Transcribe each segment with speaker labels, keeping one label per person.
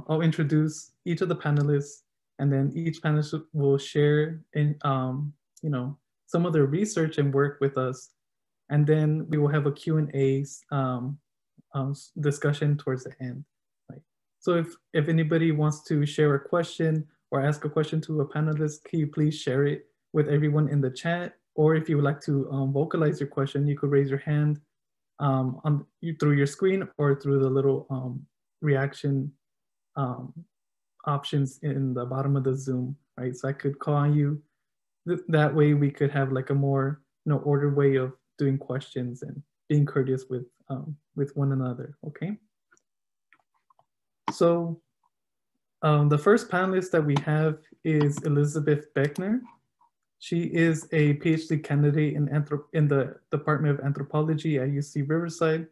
Speaker 1: I'll introduce each of the panelists, and then each panelist will share in, some of their research and work with us. And then we will have a Q&A discussion towards the end. Right? So if anybody wants to share a question or ask a question to a panelist, can you please share it with everyone in the chat? Or if you would like to vocalize your question, you could raise your hand through your screen or through the little reaction options in the bottom of the Zoom, right? So I could call on you. That way we could have like a more ordered way of doing questions and being courteous with one another, okay? So the first panelist that we have is Elizabeth Beckner. She is a PhD candidate in the Department of Anthropology at UC Riverside.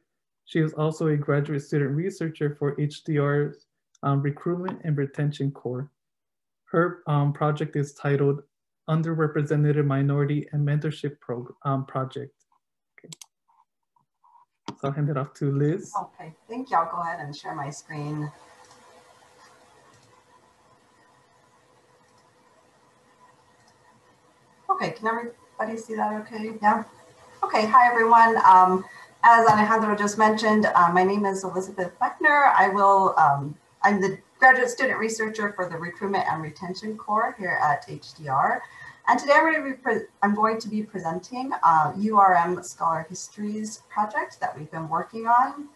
Speaker 1: She is also a graduate student researcher for HDR's Recruitment and Retention Core. Her project is titled Underrepresented Minority and Mentorship Project. Okay. So I'll hand it off to Liz.
Speaker 2: Okay, thank you. I'll go ahead and share my screen. Okay, can everybody see that okay? Yeah? Okay, hi everyone. As Alejandro just mentioned, my name is Elizabeth Beckner. I'm the graduate student researcher for the Recruitment and Retention Core here at HDR. And today I'm going to be presenting URM Scholar Histories project that we've been working on.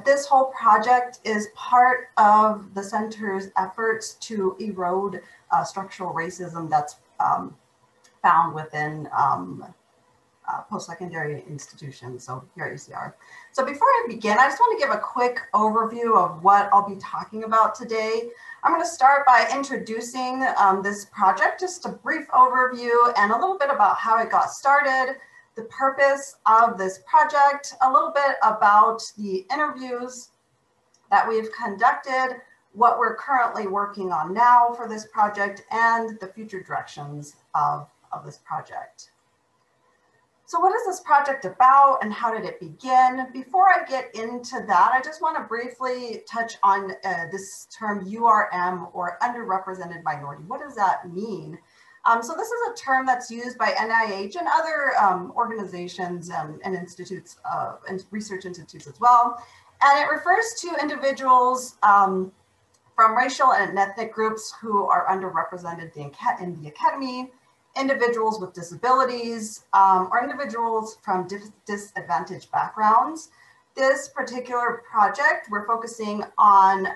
Speaker 2: This whole project is part of the center's efforts to erode structural racism that's found within post-secondary institutions, so here at UCR. So before I begin, I just want to give a quick overview of what I'll be talking about today. I'm going to start by introducing this project, just a brief overview and a little bit about how it got started, the purpose of this project, a little bit about the interviews that we've conducted, what we're currently working on now for this project, and the future directions of this project. So what is this project about and how did it begin? Before I get into that, I just want to briefly touch on this term URM, or underrepresented minority. What does that mean? So this is a term that's used by NIH and other organizations and institutes and research institutes as well. And it refers to individuals from racial and ethnic groups who are underrepresented in the academy, individuals with disabilities, or individuals from disadvantaged backgrounds. This particular project, we're focusing on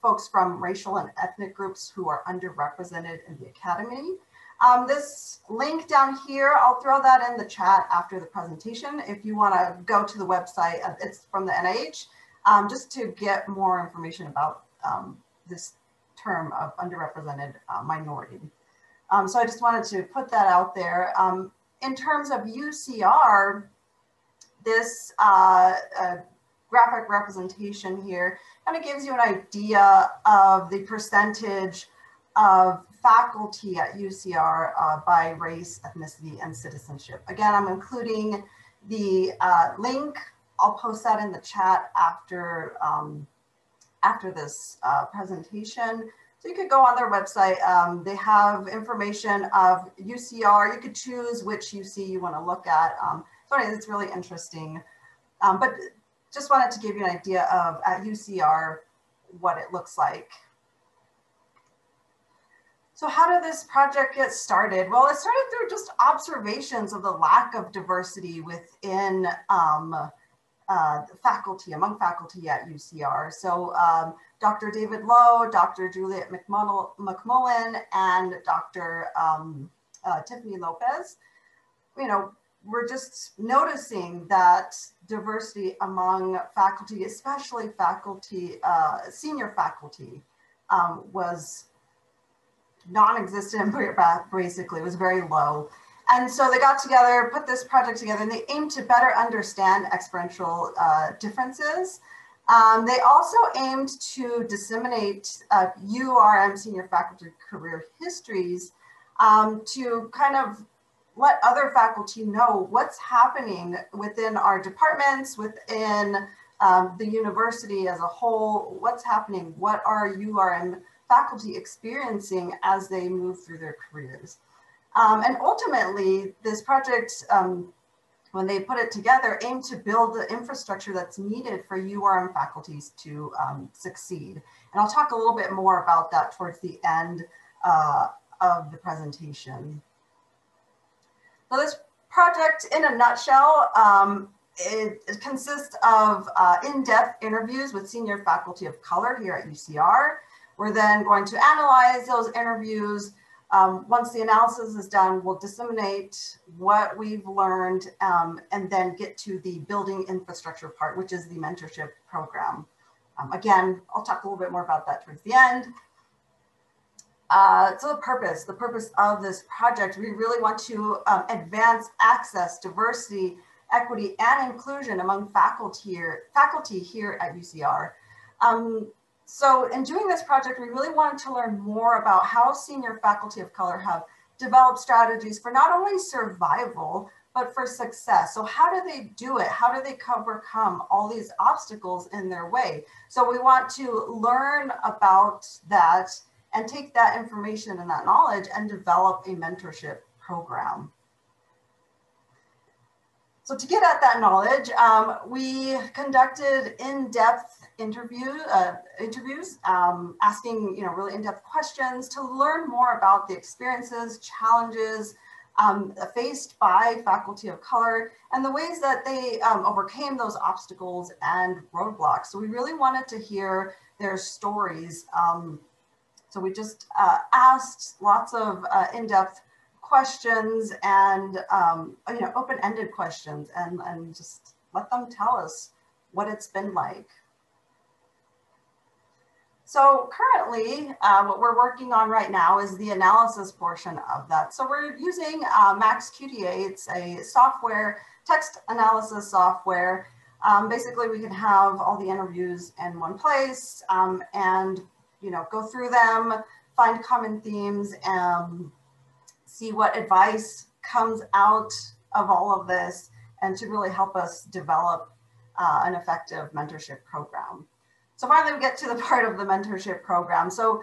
Speaker 2: folks from racial and ethnic groups who are underrepresented in the academy. This link down here, I'll throw that in the chat after the presentation. If you want to go to the website, it's from the NIH, just to get more information about this term of underrepresented minority. So I just wanted to put that out there. In terms of UCR, this graphic representation here kind of gives you an idea of the percentage of faculty at UCR by race, ethnicity, and citizenship. Again, I'm including the link. I'll post that in the chat after this presentation. So you could go on their website. They have information of UCR. You could choose which UC you want to look at. So it's really interesting. But just wanted to give you an idea of at UCR what it looks like. So how did this project get started? Well, it started through just observations of the lack of diversity within faculty, among faculty at UCR. So Dr. David Lowe, Dr. Juliet McMullen, and Dr. Tiffany Lopez, we're just noticing that diversity among faculty, especially faculty, senior faculty, was non-existent, basically, it was very low. And so they got together, put this project together, and they aimed to better understand experiential differences. They also aimed to disseminate URM senior faculty career histories to kind of let other faculty know what's happening within our departments, within the university as a whole, what's happening, what are URM faculty experiencing as they move through their careers. And ultimately, this project, when they put it together, aimed to build the infrastructure that's needed for URM faculties to succeed. And I'll talk a little bit more about that towards the end of the presentation. So this project, in a nutshell, it consists of in-depth interviews with senior faculty of color here at UCR. We're then going to analyze those interviews. Once the analysis is done, we'll disseminate what we've learned and then get to the building infrastructure part, which is the mentorship program. Again, I'll talk a little bit more about that towards the end. So the purpose of this project, we really want to advance access, diversity, equity, and inclusion among faculty here at UCR. So in doing this project, we really wanted to learn more about how senior faculty of color have developed strategies for not only survival, but for success. So how do they do it? How do they overcome all these obstacles in their way? So we want to learn about that and take that information and that knowledge and develop a mentorship program. So to get at that knowledge, we conducted in-depth interviews, asking really in-depth questions to learn more about the experiences, challenges faced by faculty of color and the ways that they overcame those obstacles and roadblocks. So we really wanted to hear their stories. So we just asked lots of in-depth questions and open-ended questions and just let them tell us what it's been like. So currently, what we're working on right now is the analysis portion of that. So we're using MaxQDA. It's a software, text analysis software. Basically, we can have all the interviews in one place and go through them, find common themes, and see what advice comes out of all of this, and to really help us develop an effective mentorship program. So finally, we get to the part of the mentorship program. So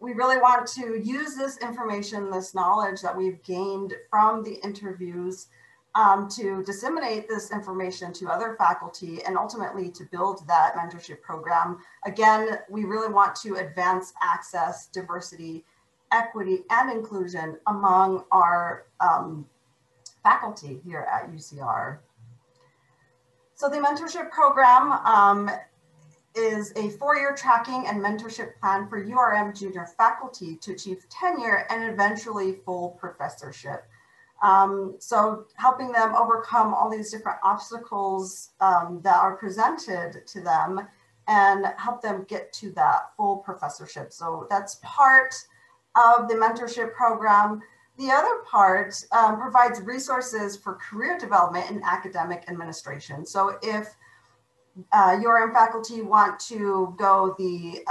Speaker 2: we really want to use this information, this knowledge that we've gained from the interviews to disseminate this information to other faculty and ultimately to build that mentorship program. Again, we really want to advance access, diversity, equity, and inclusion among our faculty here at UCR. So the mentorship program is a 4-year tracking and mentorship plan for URM junior faculty to achieve tenure and eventually full professorship. So helping them overcome all these different obstacles that are presented to them and help them get to that full professorship. So that's part of the mentorship program. The other part provides resources for career development in academic administration. So if URM faculty want to go the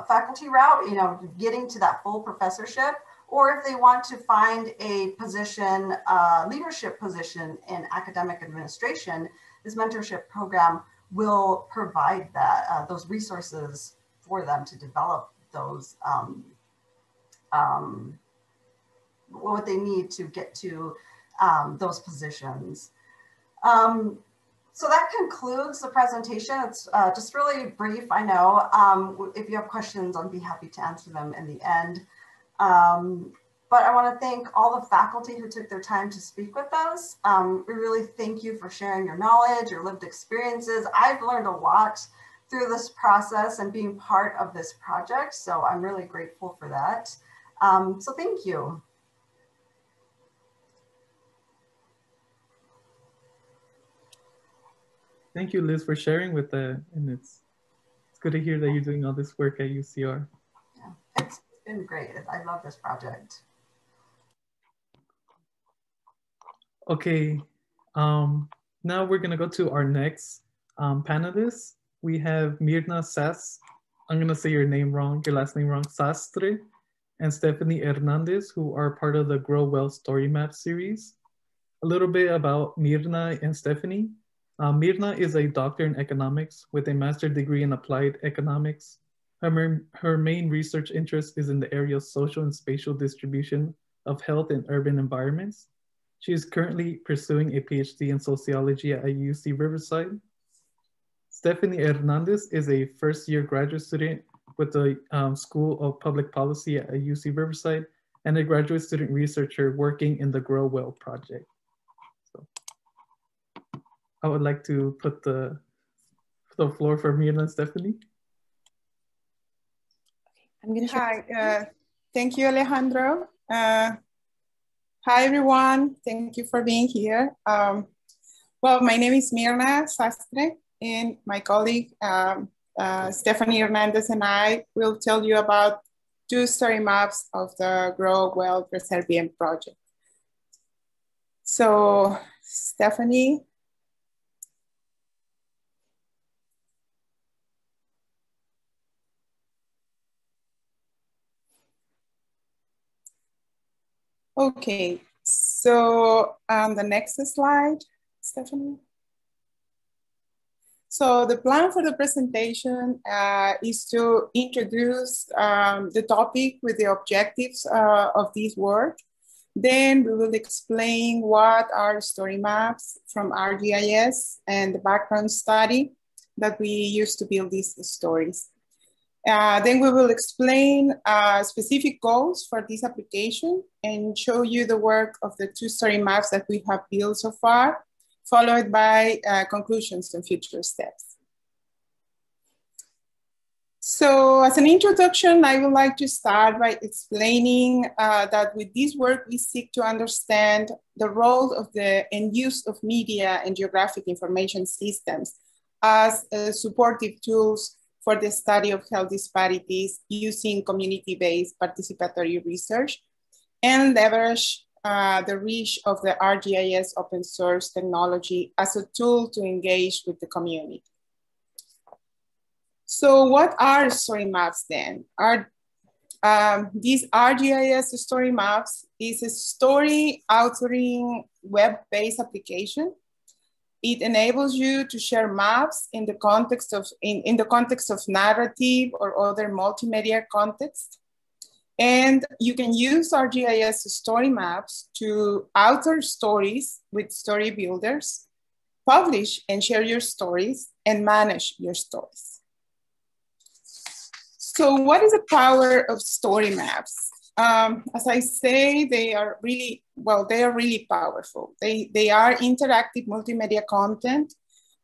Speaker 2: faculty route, getting to that full professorship, or if they want to find a position, leadership position in academic administration, this mentorship program will provide that, those resources for them to develop those, what they need to get to those positions. So that concludes the presentation. It's just really brief, I know. If you have questions, I'll be happy to answer them in the end. But I want to thank all the faculty who took their time to speak with us. We really thank you for sharing your knowledge, your lived experiences. I've learned a lot through this process and being part of this project, so I'm really grateful for that. So thank you.
Speaker 1: Thank you, Liz, for sharing with that. And it's good to hear that you're doing all this work at UCR.
Speaker 2: Yeah, it's been great. I love this project.
Speaker 1: Okay, now we're gonna go to our next panelist. We have Mirna Sas, I'm gonna say your name wrong, your last name wrong, Sastre, and Stephanie Hernandez, who are part of the Grow Well Story Map series. A little bit about Mirna and Stephanie. Mirna is a doctor in economics with a master's degree in applied economics. Her main research interest is in the area of social and spatial distribution of health in urban environments. She is currently pursuing a PhD in sociology at UC Riverside. Stephanie Hernandez is a first-year graduate student with the School of Public Policy at UC Riverside and a graduate student researcher working in the Grow Well project. So I would like to put the floor for Mirna and Stephanie.
Speaker 3: I'm going to share.
Speaker 4: Hi, thank you, Alejandro. Hi, everyone. Thank you for being here. Well, my name is Mirna Sastre, and my colleague, Stephanie Hernandez, and I will tell you about 2 story maps of the Grow Well Preserve Bien project. So, Stephanie. Okay, so the next slide, Stephanie. So the plan for the presentation is to introduce the topic with the objectives of this work. Then we will explain what are story maps from ArcGIS and the background study that we use to build these stories. Then we will explain specific goals for this application and show you the work of the 2 story maps that we have built so far, followed by conclusions and future steps. So as an introduction, I would like to start by explaining that with this work, we seek to understand the role of the and use of media and geographic information systems as supportive tools for the study of health disparities using community-based participatory research and leverage the reach of the ArcGIS open source technology as a tool to engage with the community. So what are story maps then? These ArcGIS story maps is a story authoring web-based application. It enables you to share maps in the context of narrative or other multimedia context. And you can use ArcGIS story maps to author stories with story builders, publish and share your stories, and manage your stories. So what is the power of story maps? As I say, they are really powerful. They are interactive multimedia content,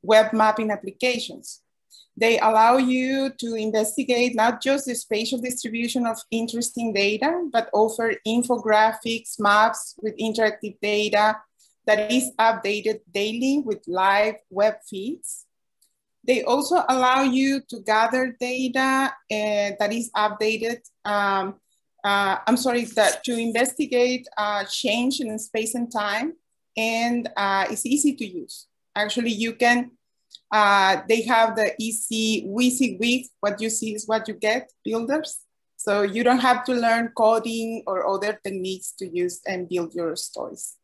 Speaker 4: web mapping applications. They allow you to investigate not just the spatial distribution of interesting data, but offer infographics, maps with interactive data that is updated daily with live web feeds. They also allow you to gather data that is updated to investigate change in space and time, and it's easy to use. Actually, you can, they have the easy WYSIWYG, what you see is what you get builders. So you don't have to learn coding or other techniques to use and build your stories.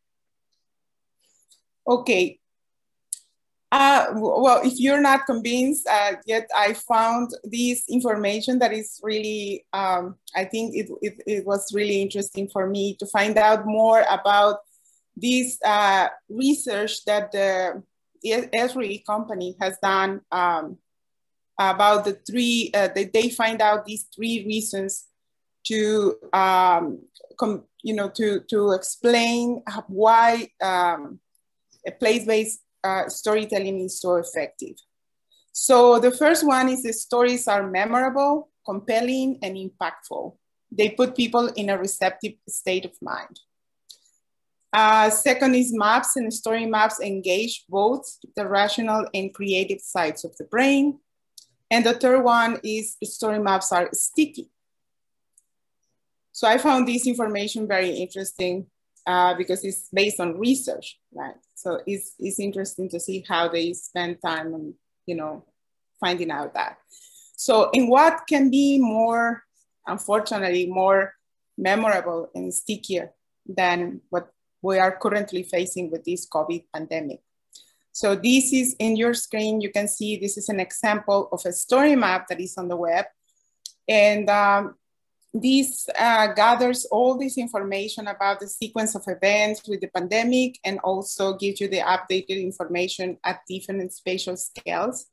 Speaker 4: Okay. Well, if you're not convinced yet, I found this information that is really, I think it was really interesting for me to find out more about this research that the Esri company has done about the three, they find out these 3 reasons to, to explain why a place-based storytelling is so effective. So the first one is the stories are memorable, compelling, and impactful. They put people in a receptive state of mind. Second is maps and story maps engage both the rational and creative sides of the brain. And the third one is story maps are sticky. So I found this information very interesting because it's based on research, right? So it's interesting to see how they spend time on, finding out that. So in what can be unfortunately, more memorable and stickier than what we are currently facing with this COVID pandemic. So this is in your screen, you can see this is an example of a story map that is on the web. And this gathers all this information about the sequence of events with the pandemic and also gives you the updated information at different spatial scales.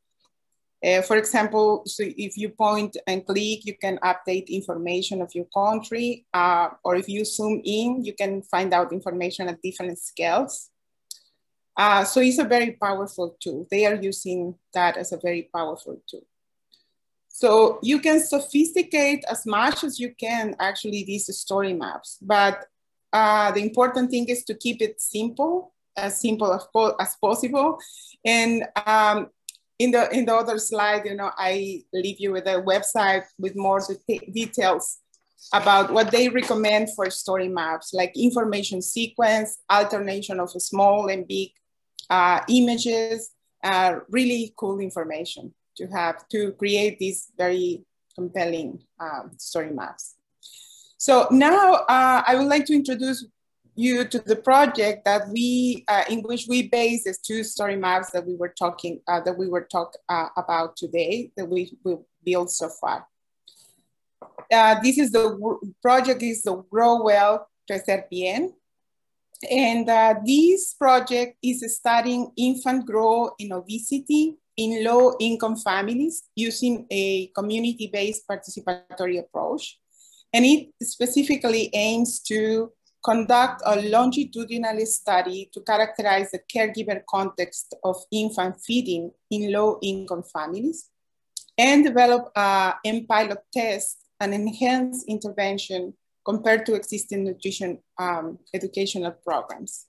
Speaker 4: For example, so if you point and click, you can update information of your country, or if you zoom in, you can find out information at different scales. So it's a very powerful tool. They are using that as a very powerful tool. So you can sophisticate as much as you can, actually, these story maps, but the important thing is to keep it simple as possible. And in the other slide, I leave you with a website with more details about what they recommend for story maps, like information sequence, alternation of small and big images, really cool information to have to create these very compelling story maps. So now I would like to introduce you to the project that we, in which we base the 2 story maps that we were talking about today, that we built so far. This is the project is the Grow Well, Crecer Bien. And this project is studying infant growth in obesity in low-income families using a community-based participatory approach. And it specifically aims to conduct a longitudinal study to characterize the caregiver context of infant feeding in low-income families and develop and pilot test and enhance intervention compared to existing nutrition educational programs.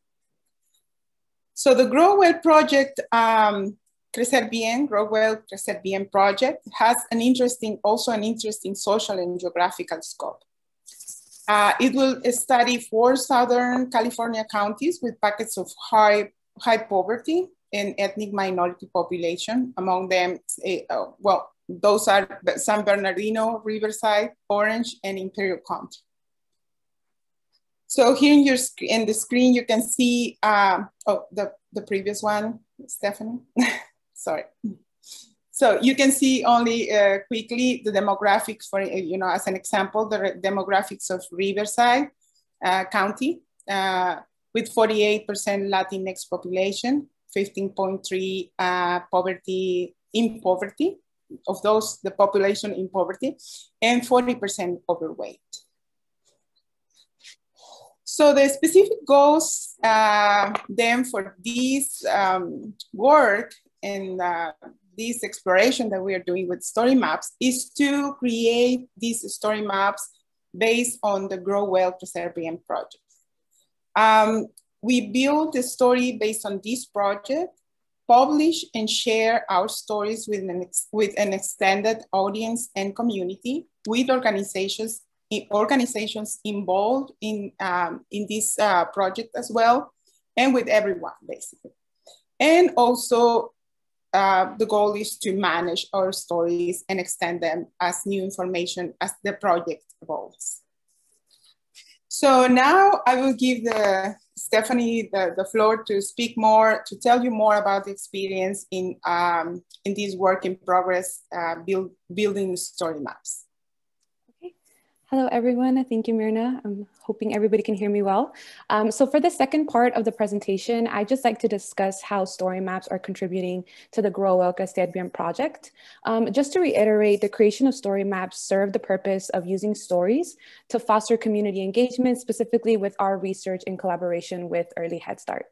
Speaker 4: So the Grow Well project, Crecer Bien, Grow Well, Crecer Bien project has also an interesting social and geographical scope. It will study 4 Southern California counties with pockets of high poverty and ethnic minority population. Among them, those are San Bernardino, Riverside, Orange, and Imperial County. So here in the screen, you can see, the previous one, Stephanie, sorry. So you can see only quickly the demographics for, as an example, the demographics of Riverside County with 48% Latinx population, 15.3 poverty, of those, the population in poverty, and 40% overweight. So the specific goals then for this work and this exploration that we are doing with story maps is to create these story maps based on the Grow Well Crecer Bien project. We build the story based on this project, publish and share our stories with an extended audience and community, with organizations involved in this project as well, and with everyone basically. And also the goal is to manage our stories and extend them as new information as the project evolves. So now I will give Stephanie the floor to speak more, to tell you more about the experience in this work in progress, building story maps.
Speaker 3: Hello, everyone. Thank you, Myrna. I'm hoping everybody can hear me well. So for the second part of the presentation, I'd just like to discuss how story maps are contributing to the Grow Well Crecer Bien project. Just to reiterate, the creation of story maps serve the purpose of using stories to foster community engagement, specifically with our research in collaboration with Early Head Start.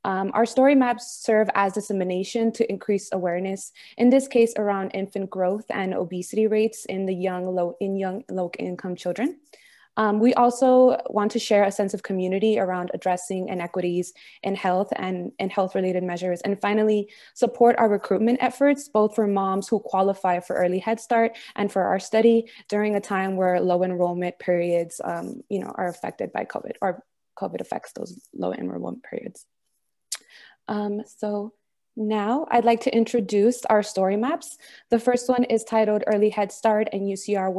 Speaker 3: Our story maps serve as dissemination to increase awareness, in this case around infant growth and obesity rates in young low-income children. We also want to share a sense of community around addressing inequities in health and health-related measures. And finally, support our recruitment efforts, both for moms who qualify for Early Head Start and for our study during a time where low enrollment periods are affected by COVID, or COVID affects those low enrollment periods. So now I'd like to introduce our story maps. The first one is titled Early Head Start and UCR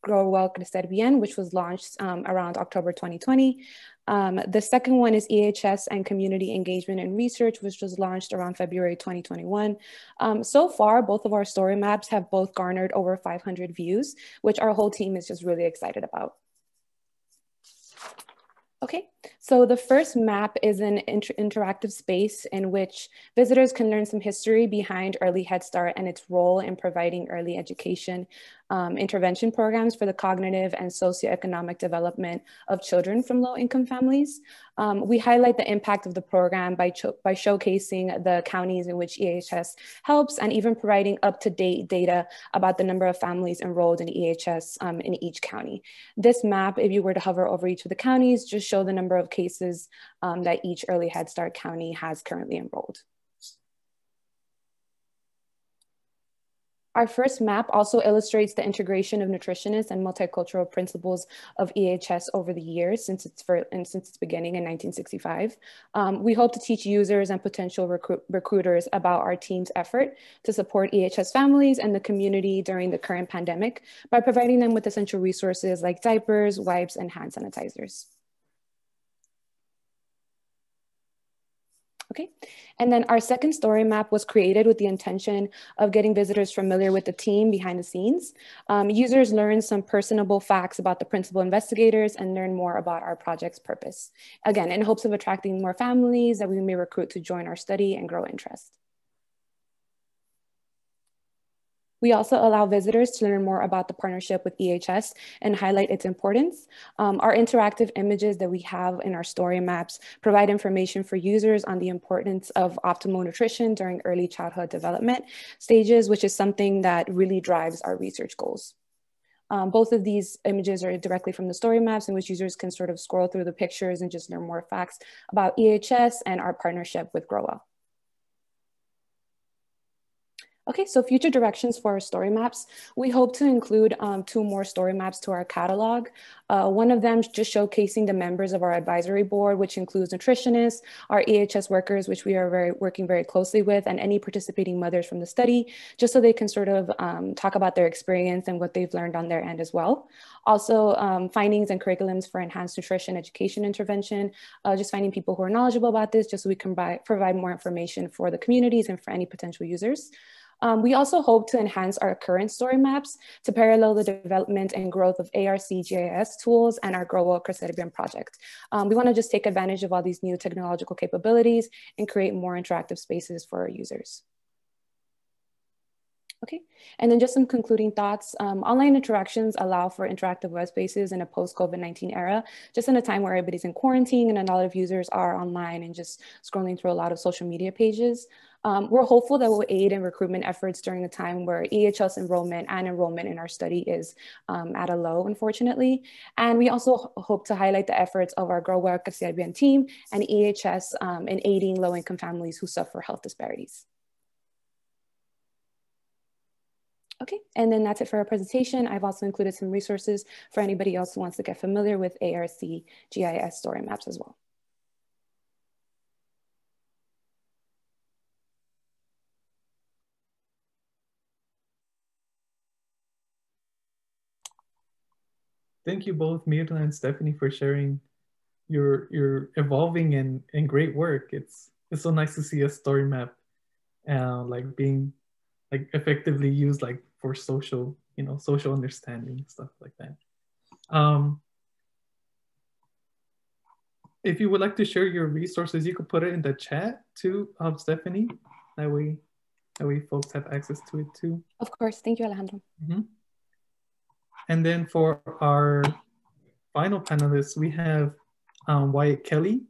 Speaker 3: Grow Well Crecer Bien, which was launched around October 2020. The second one is EHS and Community Engagement and Research, which was launched around February 2021. So far, both of our story maps have both garnered over 500 views, which our whole team is just really excited about. Okay, so the first map is an interactive space in which visitors can learn some history behind Early Head Start and its role in providing early education intervention programs for the cognitive and socioeconomic development of children from low-income families. We highlight the impact of the program by showcasing the counties in which EHS helps and even providing up-to-date data about the number of families enrolled in EHS in each county. This map, if you were to hover over each of the counties, just show the number of cases that each Early Head Start county has currently enrolled. Our first map also illustrates the integration of nutritionists and multicultural principles of EHS over the years since its beginning in 1965. We hope to teach users and potential recruiters about our team's effort to support EHS families and the community during the current pandemic by providing them with essential resources like diapers, wipes, and hand sanitizers. Okay, and then our second story map was created with the intention of getting visitors familiar with the team behind the scenes. Users learn some personable facts about the principal investigators and learn more about our project's purpose. Again, in hopes of attracting more families that we may recruit to join our study and grow interest. We also allow visitors to learn more about the partnership with EHS and highlight its importance. Our interactive images that we have in our story maps provide information for users on the importance of optimal nutrition during early childhood development stages, which is something that really drives our research goals. Both of these images are directly from the story maps in which users can sort of scroll through the pictures and just learn more facts about EHS and our partnership with GrowUp. Okay, so future directions for our story maps. We hope to include 2 more story maps to our catalog. One of them just showcasing the members of our advisory board, which includes nutritionists, our EHS workers, which we are working very closely with, and any participating mothers from the study, just so they can sort of talk about their experience and what they've learned on their end as well. Also, findings and curriculums for enhanced nutrition education intervention, just finding people who are knowledgeable about this, just so we can provide more information for the communities and for any potential users. We also hope to enhance our current story maps to parallel the development and growth of ARC GIS tools and our Grow Up Caribbean project. We want to just take advantage of all these new technological capabilities and create more interactive spaces for our users. Okay, and then just some concluding thoughts. Online interactions allow for interactive web spaces in a post-COVID-19 era, just in a time where everybody's in quarantine and a lot of users are online and just scrolling through a lot of social media pages. We're hopeful that will aid in recruitment efforts during a time where EHS enrollment in our study is at a low, unfortunately. And we also hope to highlight the efforts of our Grow Up Caribbean team and EHS in aiding low-income families who suffer health disparities. Okay, and then that's it for our presentation. I've also included some resources for anybody else who wants to get familiar with ARC GIS story maps as well.
Speaker 1: Thank you both, Mirna and Stephanie, for sharing your evolving and great work. It's so nice to see a story map like being like effectively used like for social, social understanding, stuff like that. If you would like to share your resources, you could put it in the chat too, Stephanie. That way folks have access to it too.
Speaker 3: Of course, thank you, Alejandro.
Speaker 1: Mm-hmm. And then for our final panelists, we have Wyatt Kelly.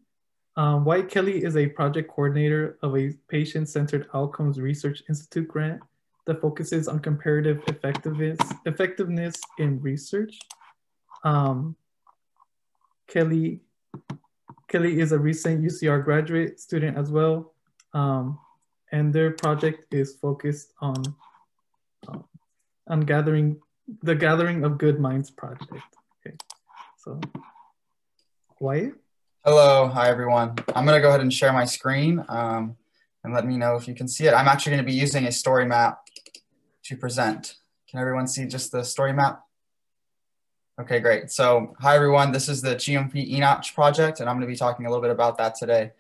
Speaker 1: Wyatt Kelly is a project coordinator of a patient-centered outcomes research institute grant that focuses on comparative effectiveness in research. Kelly is a recent UCR graduate student as well, and their project is focused on gathering of good minds project. Okay, so Wyatt.
Speaker 5: Hello, hi everyone. I'm gonna go ahead and share my screen and let me know if you can see it. I'm actually gonna be using a story map to present. Can everyone see just the story map? Okay, great. So hi, everyone. This is the GMP Enoch project, and I'm going to be talking a little bit about that today.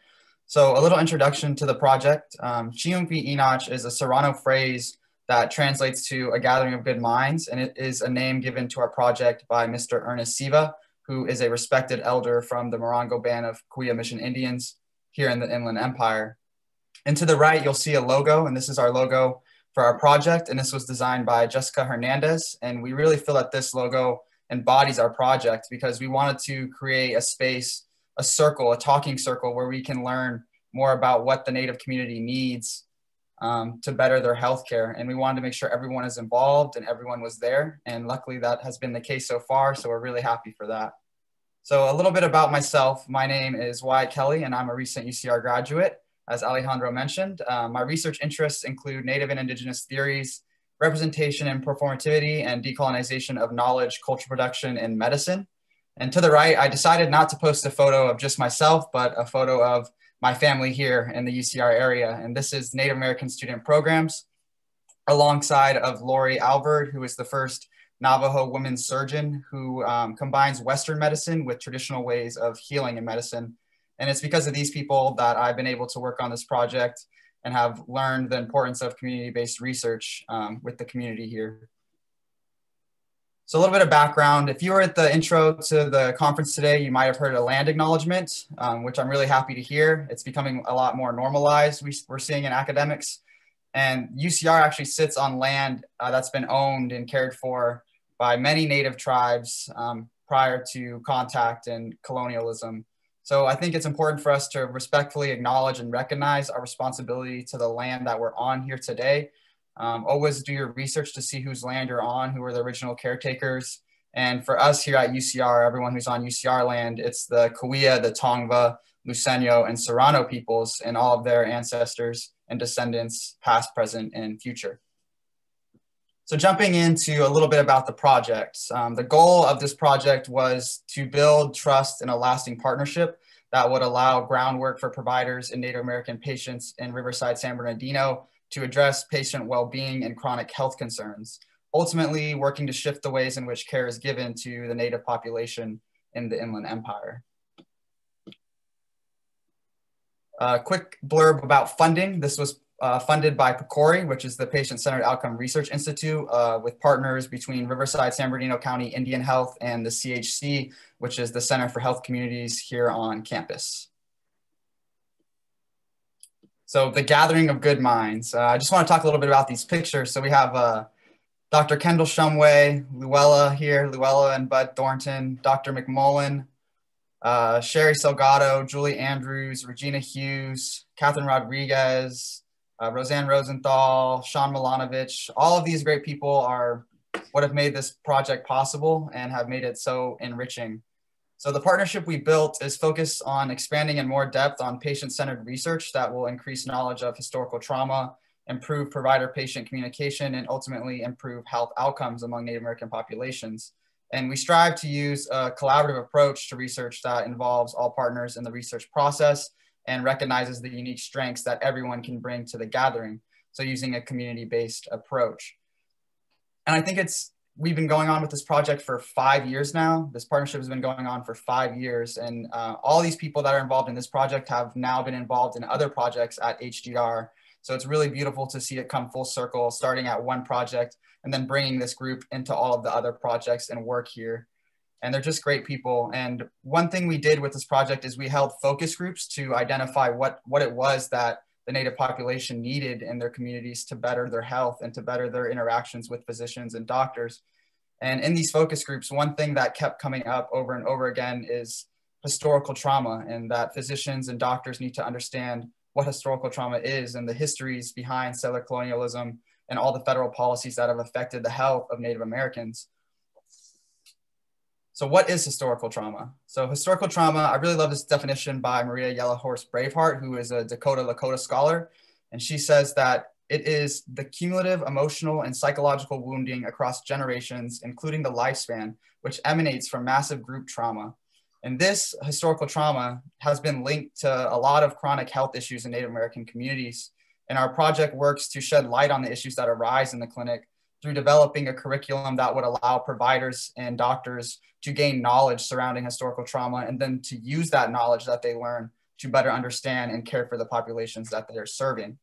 Speaker 5: So a little introduction to the project. GMP Enoch is a Serrano phrase that translates to a gathering of good minds, and it is a name given to our project by Mr. Ernest Siva, who is a respected elder from the Morongo Band of Cahuilla Mission Indians here in the Inland Empire. And to the right, you'll see a logo, and this is our logo for our project, and this was designed by Jessica Hernandez, and we really feel that this logo embodies our project because we wanted to create a space, a circle, a talking circle where we can learn more about what the Native community needs to better their healthcare. And we wanted to make sure everyone is involved and everyone was there. And luckily that has been the case so far. So we're really happy for that. So a little bit about myself. My name is Wyatt Kelly and I'm a recent UCR graduate, as Alejandro mentioned. My research interests include Native and Indigenous theories, representation and performativity, and decolonization of knowledge, culture production, and medicine. And to the right, I decided not to post a photo of just myself, but a photo of my family here in the UCR area. And this is Native American Student Programs, alongside of Lori Albert, who is the first Navajo woman surgeon who combines Western medicine with traditional ways of healing in medicine. And it's because of these people that I've been able to work on this project and have learned the importance of community-based research with the community here. So a little bit of background. If you were at the intro to the conference today, you might have heard a land acknowledgement, which I'm really happy to hear. It's becoming a lot more normalized, we're seeing in academics. And UCR actually sits on land that's been owned and cared for by many Native tribes prior to contact and colonialism. So I think it's important for us to respectfully acknowledge and recognize our responsibility to the land that we're on here today. Always do your research to see whose land you're on, who are the original caretakers. And for us here at UCR, everyone who's on UCR land, it's the Cahuilla, the Tongva, Luiseño, and Serrano peoples and all of their ancestors and descendants, past, present, and future. So jumping into a little bit about the project. The goal of this project was to build trust and a lasting partnership that would allow groundwork for providers and Native American patients in Riverside, San Bernardino to address patient well-being and chronic health concerns, ultimately working to shift the ways in which care is given to the Native population in the Inland Empire. A quick blurb about funding. This was funded by PCORI, which is the Patient-Centered Outcome Research Institute, with partners between Riverside, San Bernardino County Indian Health, and the CHC, which is the Center for Health Communities here on campus. So the gathering of good minds. I just want to talk a little bit about these pictures. So we have Dr. Kendall Shumway, Luella here, Luella and Bud Thornton, Dr. McMullen, Sherry Salgado, Julie Andrews, Regina Hughes, Catherine Rodriguez, Roseanne Rosenthal, Sean Milanovich. All of these great people are what have made this project possible and have made it so enriching. So the partnership we built is focused on expanding in more depth on patient-centered research that will increase knowledge of historical trauma, improve provider-patient communication, and ultimately improve health outcomes among Native American populations. And we strive to use a collaborative approach to research that involves all partners in the research process and recognizes the unique strengths that everyone can bring to the gathering. So using a community-based approach. And I think we've been going on with this project for 5 years now. This partnership has been going on for 5 years. And all these people that are involved in this project have now been involved in other projects at HDR. So it's really beautiful to see it come full circle, starting at one project and then bringing this group into all of the other projects and work here. And they're just great people. And one thing we did with this project is we held focus groups to identify what it was that the Native population needed in their communities to better their health and to better their interactions with physicians and doctors. And in these focus groups, one thing that kept coming up over and over again is historical trauma, and that physicians and doctors need to understand what historical trauma is and the histories behind settler colonialism and all the federal policies that have affected the health of Native Americans. So what is historical trauma? So historical trauma, I really love this definition by Maria Yellowhorse Braveheart, who is a Dakota Lakota scholar. And she says that it is the cumulative emotional and psychological wounding across generations, including the lifespan, which emanates from massive group trauma. And this historical trauma has been linked to a lot of chronic health issues in Native American communities. And our project works to shed light on the issues that arise in the clinic through developing a curriculum that would allow providers and doctors to gain knowledge surrounding historical trauma, and then to use that knowledge that they learn to better understand and care for the populations that they're serving.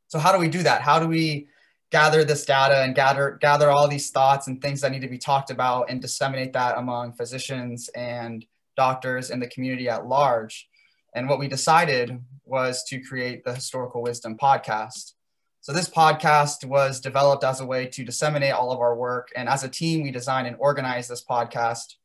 Speaker 5: So how do we do that? How do we gather this data and gather all these thoughts and things that need to be talked about and disseminate that among physicians and doctors in the community at large? And what we decided was to create the Historical Wisdom podcast. So this podcast was developed as a way to disseminate all of our work. And as a team, we designed and organized this podcast.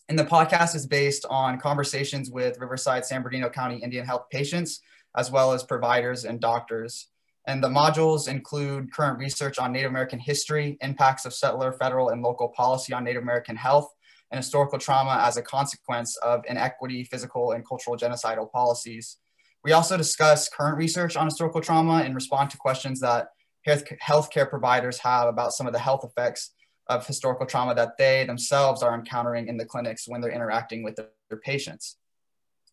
Speaker 5: And the podcast is based on conversations with Riverside, San Bernardino County Indian Health patients, as well as providers and doctors. And the modules include current research on Native American history, impacts of settler, federal, and local policy on Native American health, and historical trauma as a consequence of inequity, physical, and cultural genocidal policies. We also discuss current research on historical trauma and respond to questions that healthcare providers have about some of the health effects of historical trauma that they themselves are encountering in the clinics when they're interacting with their patients.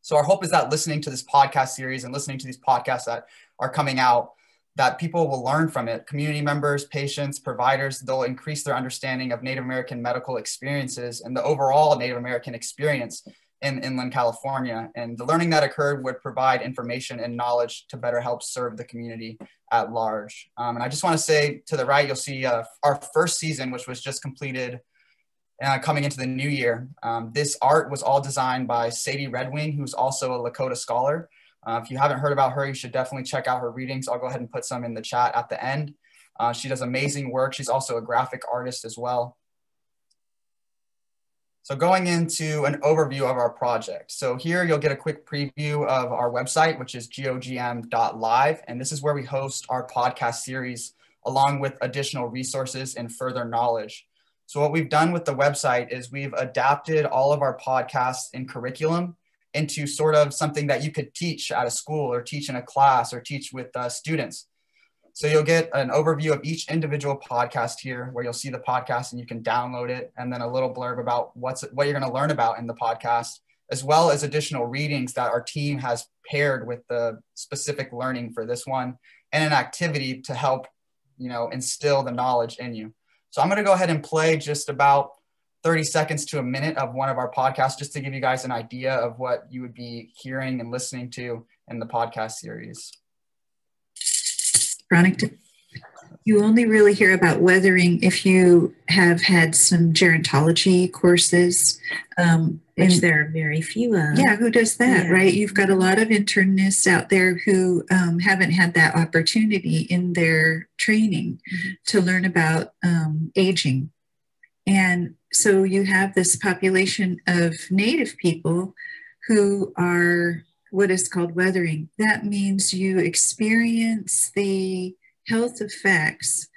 Speaker 5: So our hope is that listening to this podcast series and listening to these podcasts that are coming out, that people will learn from it. Community members, patients, providers, they'll increase their understanding of Native American medical experiences and the overall Native American experience in inland California. And the learning that occurred would provide information and knowledge to better help serve the community at large. And I just want to say to the right, you'll see our first season, which was just completed coming into the new year. This art was all designed by Sadie Redwing, who's also a Lakota scholar. If you haven't heard about her, you should definitely check out her readings. I'll go ahead and put some in the chat at the end. She does amazing work. She's also a graphic artist as well. So going into an overview of our project. So here you'll get a quick preview of our website, which is gogm.live. And this is where we host our podcast series along with additional resources and further knowledge. So what we've done with the website is we've adapted all of our podcasts and curriculum into sort of something that you could teach at a school or teach in a class or teach with students. So you'll get an overview of each individual podcast here where you'll see the podcast and you can download it, and then a little blurb about what you're going to learn about in the podcast, as well as additional readings that our team has paired with the specific learning for this one, and an activity to help, instill the knowledge in you. So I'm going to go ahead and play just about 30 seconds to a minute of one of our podcasts, just to give you guys an idea of what you would be hearing and listening to in the podcast series.
Speaker 6: Chronic, you only really hear about weathering if you have had some gerontology courses.
Speaker 7: Which there are very few of.
Speaker 6: Yeah, who does that,
Speaker 7: Yeah.
Speaker 6: right? You've got a lot of internists out there who haven't had that opportunity in their training to learn about aging. And so you have this population of Native people who are what is called weathering. That means you experience the health effects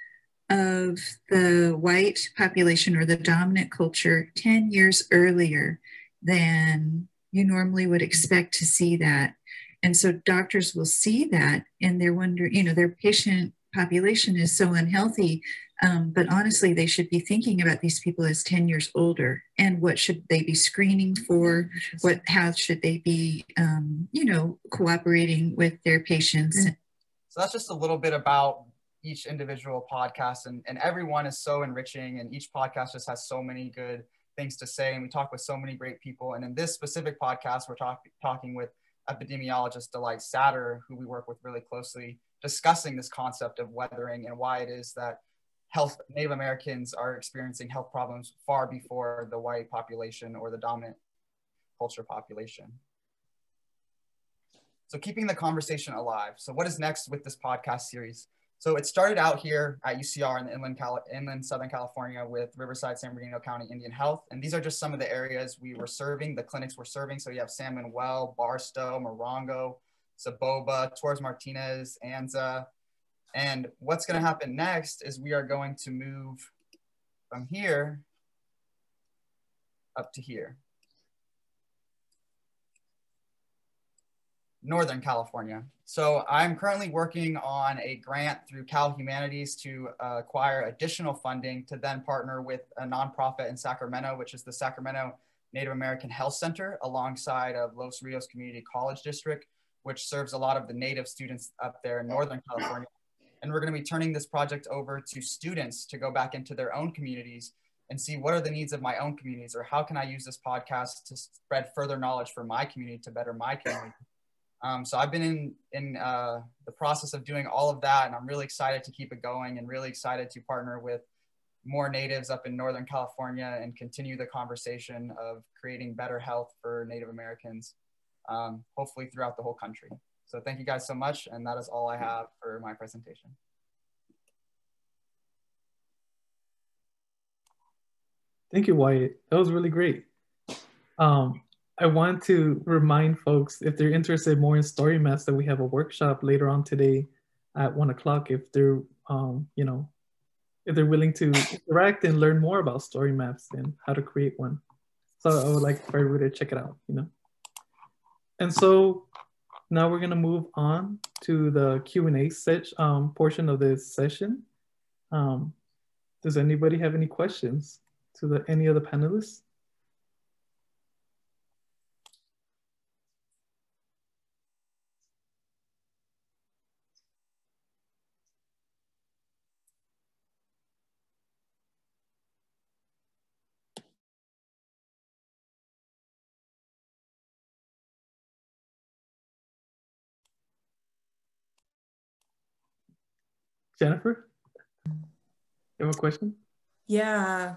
Speaker 6: of the white population or the dominant culture 10 years earlier than you normally would expect to see that. And so doctors will see that and they're wondering, their patient population is so unhealthy. But honestly, they should be thinking about these people as 10 years older and what should they be screening for? How should they be, cooperating with their patients?
Speaker 5: So that's just a little bit about each individual podcast, and everyone is so enriching, and each podcast just has so many good things to say, and we talk with so many great people. And in this specific podcast, we're talking with epidemiologist Delight Satter, who we work with really closely, discussing this concept of weathering and why it is that Native Americans are experiencing health problems far before the white population or the dominant culture population. So keeping the conversation alive. So what is next with this podcast series? So it started out here at UCR in the inland Southern California with Riverside, San Bernardino County Indian Health. And these are just some of the areas we were serving, the clinics we're serving. So you have San Manuel, Barstow, Morongo, Saboba, Torres Martinez, Anza. And what's going to happen next is we are going to move from here up to here. Northern California. So I'm currently working on a grant through Cal Humanities to acquire additional funding to then partner with a nonprofit in Sacramento, which is the Sacramento Native American Health Center, alongside of Los Rios Community College District, which serves a lot of the Native students up there in Northern California. And we're going to be turning this project over to students to go back into their own communities and see what are the needs of my own communities, or how can I use this podcast to spread further knowledge for my community to better my community. So I've been in the process of doing all of that, and I'm really excited to keep it going and really excited to partner with more natives up in Northern California and continue the conversation of creating better health for Native Americans, hopefully throughout the whole country. So thank you guys so much. And that is all I have for my presentation.
Speaker 1: Thank you, Wyatt. That was really great. I want to remind folks, if they're interested more in story maps, that we have a workshop later on today at 1 o'clock. If they're, you know, if they're willing to interact and learn more about story maps and how to create one. So I would like for everybody to check it out, you know. And so now we're gonna move on to the Q&A portion of this session. Does anybody have any questions to any of the panelists? Jennifer, you have a question?
Speaker 8: Yeah.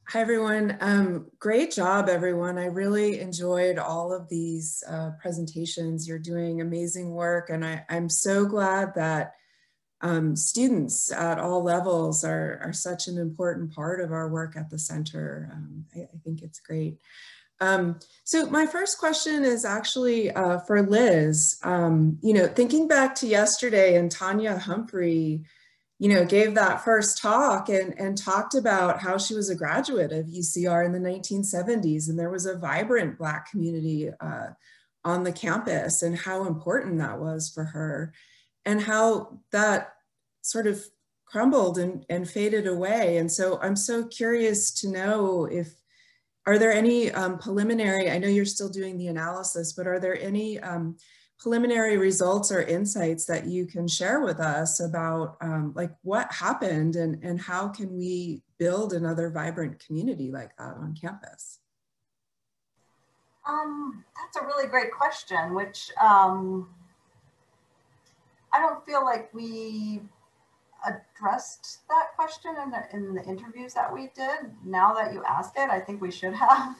Speaker 8: Hi, everyone. Great job, everyone. I really enjoyed all of these presentations. You're doing amazing work. And I'm so glad that students at all levels are such an important part of our work at the center. I think it's great. So my first question is actually for Liz. You know, thinking back to yesterday, and Tanya Humphrey, you know, gave that first talk and talked about how she was a graduate of UCR in the 1970s, and there was a vibrant Black community on the campus, and how important that was for her, and how that sort of crumbled and faded away. And so I'm so curious to know if, are there any preliminary, I know you're still doing the analysis, but are there any preliminary results or insights that you can share with us about like what happened and how can we build another vibrant community like that on campus?
Speaker 2: That's a really great question, which I don't feel like we addressed that question in the interviews that we did. Now that you ask it, I think we should have.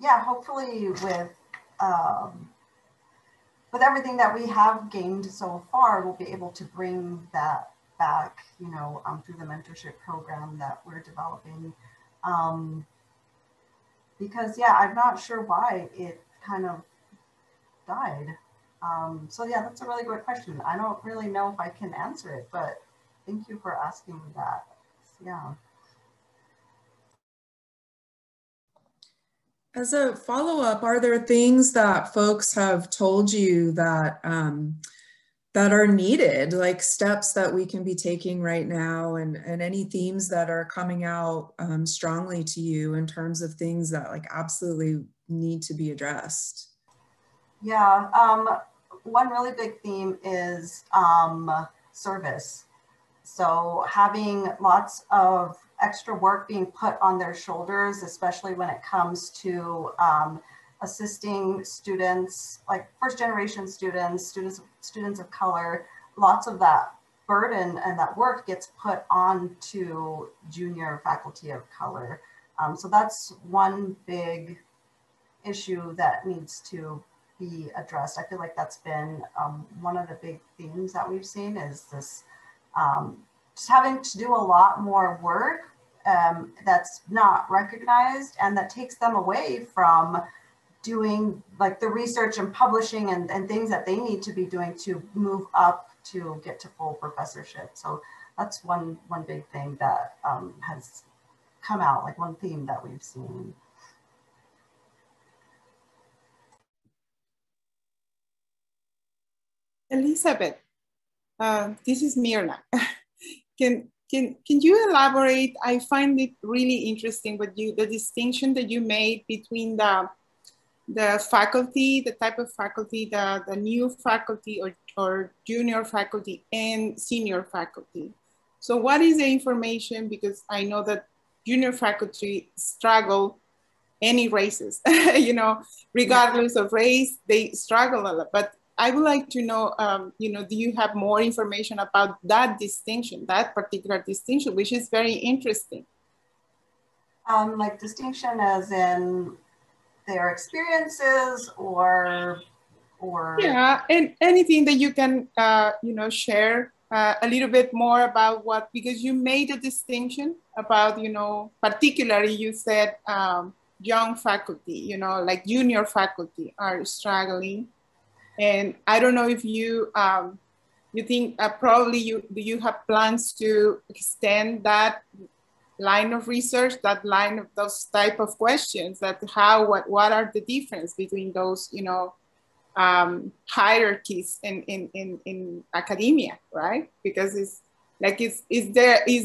Speaker 2: Yeah, hopefully with everything that we have gained so far, we'll be able to bring that back, you know, through the mentorship program that we're developing. Because yeah, I'm not sure why it kind of died. So yeah, that's a really good question. I don't really know if I can answer it, but thank you for asking that. Yeah.
Speaker 8: As a follow-up, are there things that folks have told you that that are needed, like steps that we can be taking right now, and any themes that are coming out strongly to you in terms of things that like absolutely need to be addressed?
Speaker 2: Yeah, one really big theme is service. So having lots of extra work being put on their shoulders, especially when it comes to assisting students, like first generation students, students of color, lots of that burden and that work gets put on to junior faculty of color. So that's one big issue that needs to be addressed. I feel like that's been one of the big themes that we've seen is this just having to do a lot more work that's not recognized and that takes them away from doing like the research and publishing and things that they need to be doing to move up to get to full professorship. So that's one big thing that has come out, like one theme that we've seen.
Speaker 4: Elizabeth, this is Mirna. Can you elaborate? I find it really interesting what the distinction that you made between the the faculty, the type of faculty, the new faculty or junior faculty and senior faculty. So what is the information? Because I know that junior faculty struggle any races, you know, regardless of race, they struggle a lot. But I would like to know, you know, do you have more information about that distinction, that particular distinction, which is very interesting?
Speaker 2: Like distinction as in their experiences or
Speaker 4: yeah, and anything that you can you know, share a little bit more about what, because you made a distinction about, you know, particularly you said young faculty, you know, like junior faculty are struggling, and I don't know if you you think probably you have plans to extend that line of research, that line of those type of questions, that how, what are the difference between those, you know, hierarchies in academia, right? Because it's like, is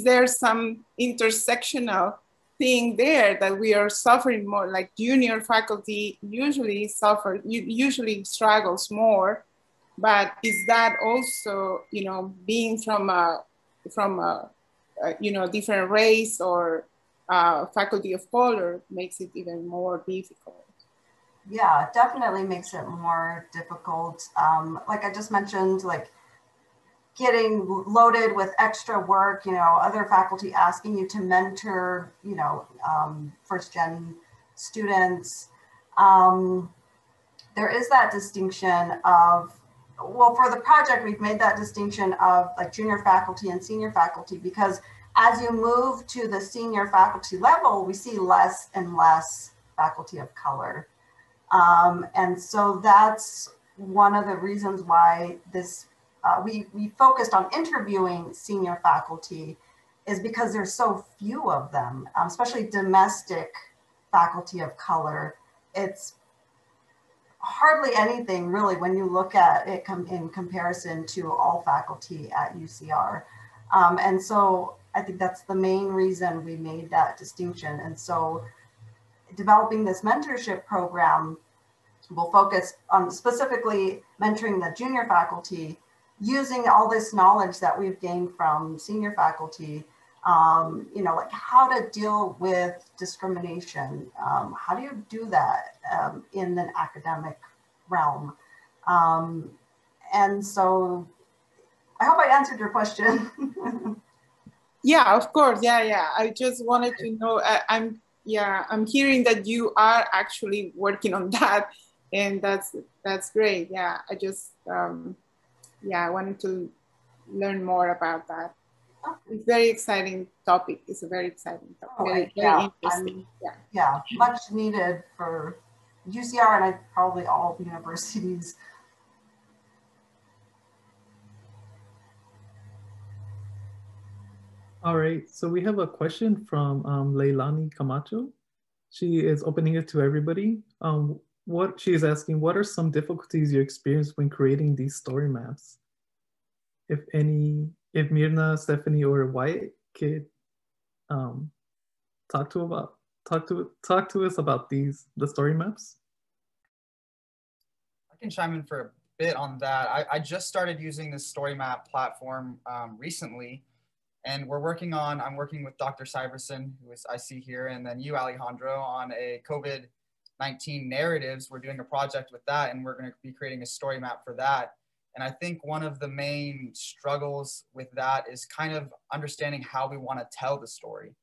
Speaker 4: there some intersectional thing there that we are suffering more? Like junior faculty usually struggles more, but is that also, you know, being from a you know, different race or faculty of color makes it even more difficult?
Speaker 2: Yeah, it definitely makes it more difficult. Like I just mentioned, like getting loaded with extra work, you know, other faculty asking you to mentor, you know, first gen students. There is that distinction of, well, for the project, we've made that distinction of like junior faculty and senior faculty, because as you move to the senior faculty level, we see less and less faculty of color. And so that's one of the reasons why this, we focused on interviewing senior faculty, is because there's so few of them, especially domestic faculty of color. It's hardly anything really when you look at it in comparison to all faculty at UCR. And so I think that's the main reason we made that distinction. And so developing this mentorship program will focus on specifically mentoring the junior faculty, using all this knowledge that we've gained from senior faculty, you know, like how to deal with discrimination. How do you do that in an academic realm? And so I hope I answered your question.
Speaker 4: Yeah, of course. Yeah. I just wanted to know, I'm hearing that you are actually working on that, and that's great. Yeah, I just, I wanted to learn more about that. It's a very exciting topic. It's a very exciting topic. Very interesting.
Speaker 2: Yeah, much needed for UCR and probably all universities.
Speaker 1: All right, so we have a question from Leilani Camacho. She is opening it to everybody. What she is asking, what are some difficulties you experienced when creating these story maps? If any, if Mirna, Stephanie, or Wyatt could talk to us about the story maps.
Speaker 5: I can chime in for a bit on that. I just started using this story map platform recently, and I'm working with Dr. Syverson, who I see here, and then you, Alejandro, on a COVID-19 narratives. We're doing a project with that, and we're going to be creating a story map for that. And I think one of the main struggles with that is kind of understanding how we want to tell the story.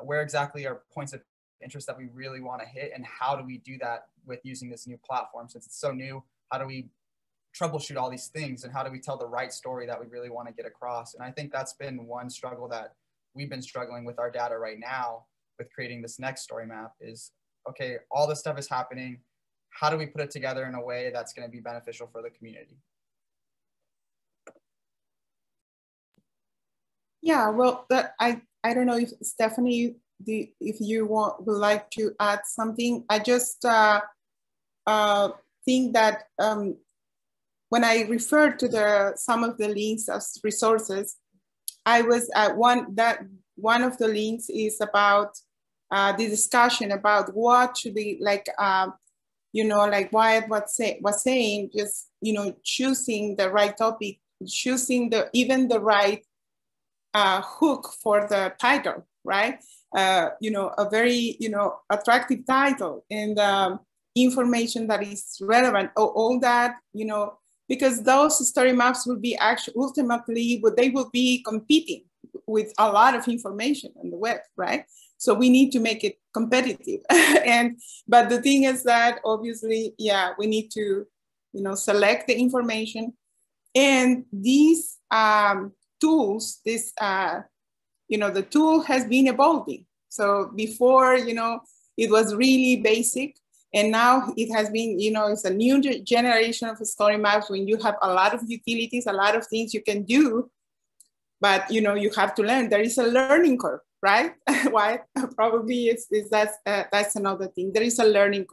Speaker 5: Where exactly are points of interest that we really want to hit, and how do we do that with using this new platform? Since it's so new, how do we troubleshoot all these things, and how do we tell the right story that we really want to get across? And I think that's been one struggle that we've been struggling with our data right now with creating this next story map is, okay, all this stuff is happening. How do we put it together in a way that's going to be beneficial for the community?
Speaker 4: Yeah, well, I don't know if Stephanie, if you would like to add something. I just think that when I referred to some of the links as resources, I was one of the links is about the discussion about what should be like, like Wyatt was saying, just, choosing the right topic, choosing even the right hook for the title, right? A very, attractive title, and information that is relevant, all that, because those story maps will be actually ultimately, they will be competing with a lot of information on the web, right? So we need to make it competitive. But the thing is that obviously, yeah, we need to, select the information, and these tools, the tool has been evolving. So before, it was really basic, and now it has been, it's a new generation of story maps when you have a lot of utilities, a lot of things you can do, but, you have to learn. There is a learning curve, right? Why? Probably that's another thing. There is a learning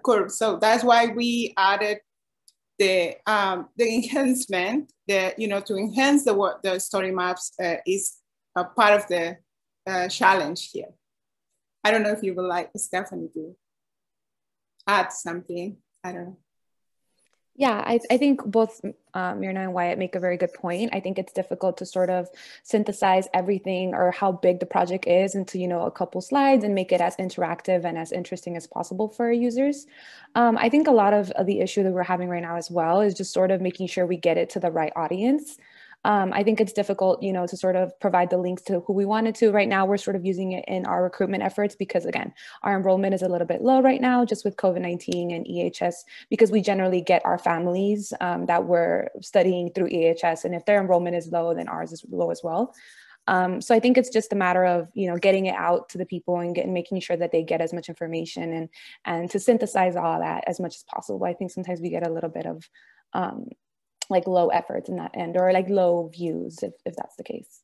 Speaker 4: curve. So that's why we added the enhancement, to enhance the story maps is a part of the challenge here. I don't know if you would like Stephanie to add something. I don't know.
Speaker 3: Yeah, I think both Myrna and Wyatt make a very good point. I think it's difficult to sort of synthesize everything or how big the project is into, a couple slides and make it as interactive and as interesting as possible for our users. I think a lot of the issue that we're having right now as well is just sort of making sure we get it to the right audience. I think it's difficult, to sort of provide the links to who we wanted to. Right now, we're sort of using it in our recruitment efforts because, again, our enrollment is a little bit low right now, just with COVID-19 and EHS, because we generally get our families that were studying through EHS. And if their enrollment is low, then ours is low as well. So I think it's just a matter of, getting it out to the people and making sure that they get as much information and to synthesize all that as much as possible. I think sometimes we get a little bit of like low efforts in that end, or like low views, if that's the case.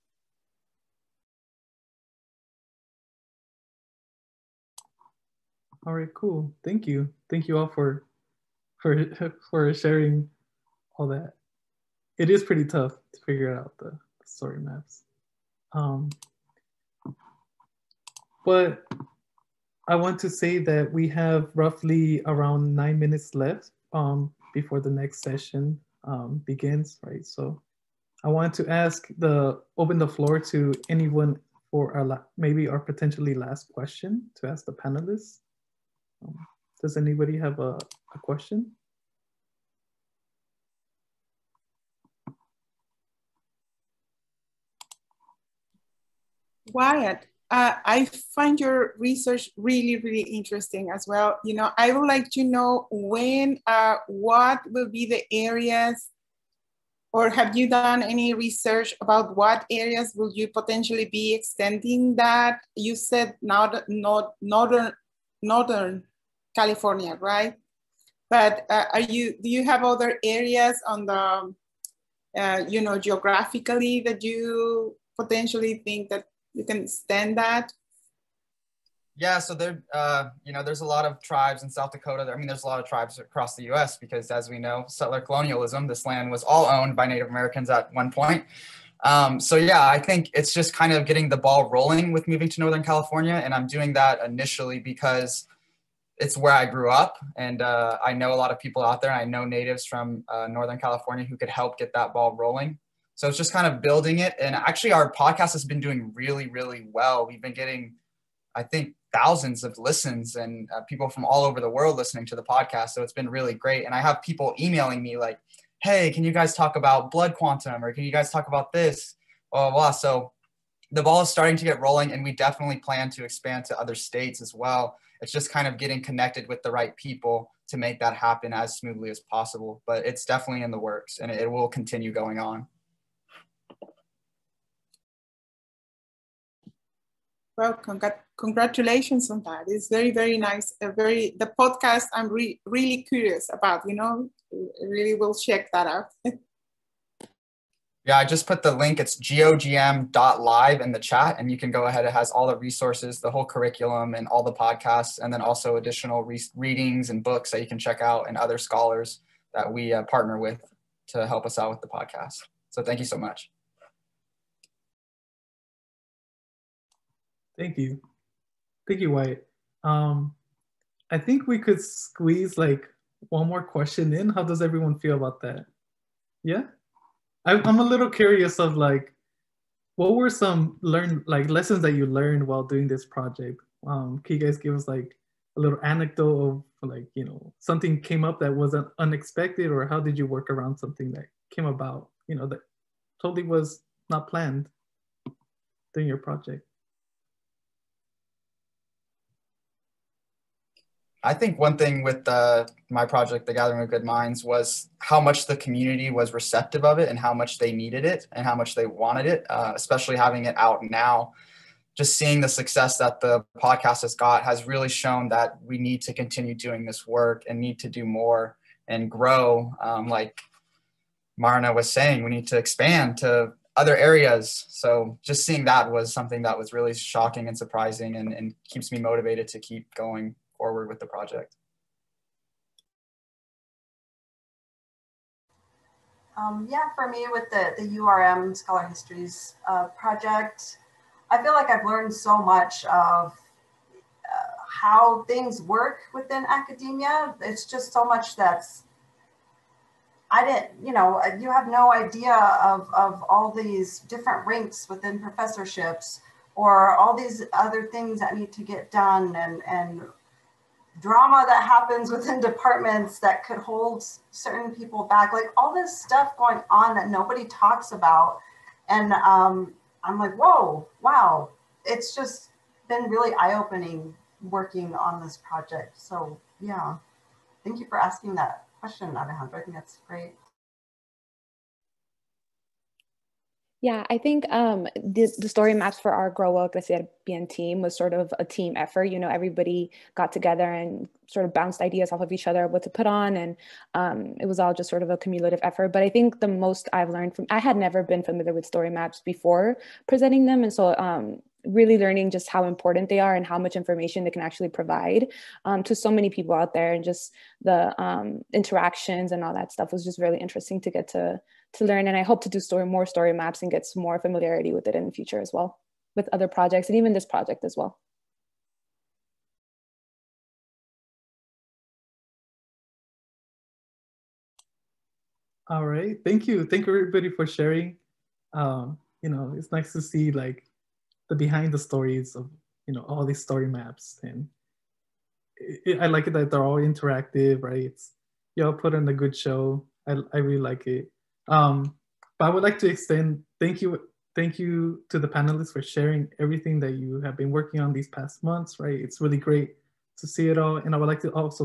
Speaker 1: All right, cool. Thank you. Thank you all for sharing all that. It is pretty tough to figure out the story maps. But I want to say that we have roughly around 9 minutes left before the next session begins, right? So I want to open the floor to anyone for maybe our potentially last question to ask the panelists. Does anybody have a question?
Speaker 4: Wyatt, I find your research really, really interesting as well. I would like to know what will be the areas, or have you done any research about what areas will you potentially be extending that? You said Northern California, right? But do you have other areas on the, geographically that you potentially think that you can extend that?
Speaker 5: Yeah, so there's a lot of tribes in South Dakota. I mean, there's a lot of tribes across the U.S. because, as we know, settler colonialism, this land was all owned by Native Americans at one point. So yeah, I think it's just kind of getting the ball rolling with moving to Northern California. And I'm doing that initially because it's where I grew up. And I know a lot of people out there. I know natives from Northern California who could help get that ball rolling. So it's just kind of building it. And actually, our podcast has been doing really, really well. We've been getting, I think, thousands of listens and people from all over the world listening to the podcast. So it's been really great. And I have people emailing me like, hey, can you guys talk about blood quantum? Or can you guys talk about this? Blah, blah, blah. So the ball is starting to get rolling, and we definitely plan to expand to other states as well. It's just kind of getting connected with the right people to make that happen as smoothly as possible. But it's definitely in the works, and it will continue going on.
Speaker 4: Well, congratulations on that. It's very, very nice. The podcast I'm really curious about, really will check that out.
Speaker 5: Yeah, I just put the link. It's gogm.live in the chat, and you can go ahead. It has all the resources, the whole curriculum, and all the podcasts, and then also additional readings and books that you can check out, and other scholars that we partner with to help us out with the podcast. So thank you so much. Thank you.
Speaker 1: Thank you, Wyatt. I I think we could squeeze like one more question in. How does everyone feel about that? Yeah, I'm a little curious of like, what were some lessons that you learned while doing this project? Can you guys give us like a little anecdote of like, you know, something came up that wasn't unexpected, or how did you work around something that came about, you know, that totally was not planned during your project?
Speaker 5: I think one thing with my project, The Gathering of Good Minds, was how much the community was receptive of it and how much they needed it and how much they wanted it, especially having it out now. Just seeing the success that the podcast has got has really shown that we need to continue doing this work and need to do more and grow. Like Marna was saying, we need to expand to other areas. So just seeing that was something that was really shocking and surprising, and keeps me motivated to keep going forward with the project.
Speaker 2: Yeah, for me with the URM Scholar Histories project, I feel like I've learned so much of how things work within academia. It's just so much that's, I didn't, you know, you have no idea of all these different ranks within professorships, or all these other things that need to get done, and drama that happens within departments that could hold certain people back, like all this stuff going on that nobody talks about. And I'm like, whoa, wow. It's just been really eye-opening working on this project. So yeah, thank you for asking that question, Alejandro. I think that's great.
Speaker 3: Yeah, I think the story maps for our Grow Up Bien team was sort of a team effort. You know, everybody got together and sort of bounced ideas off of each other, what to put on. And it was all just sort of a cumulative effort. But I think the most I've learned I had never been familiar with story maps before presenting them. And so really learning just how important they are and how much information they can actually provide to so many people out there, and just the interactions and all that stuff was just really interesting to get to learn. And I hope to do more story maps and get some more familiarity with it in the future as well, with other projects and even this project as well.
Speaker 1: All right, thank you. Thank you everybody for sharing. You know, it's nice to see like the behind the stories of, you know, all these story maps. And I like it that they're all interactive, right? Y'all put in a good show. I really like it. But I would like to extend thank you to the panelists for sharing everything that you have been working on these past months, right? It's really great to see it all. And I would like to also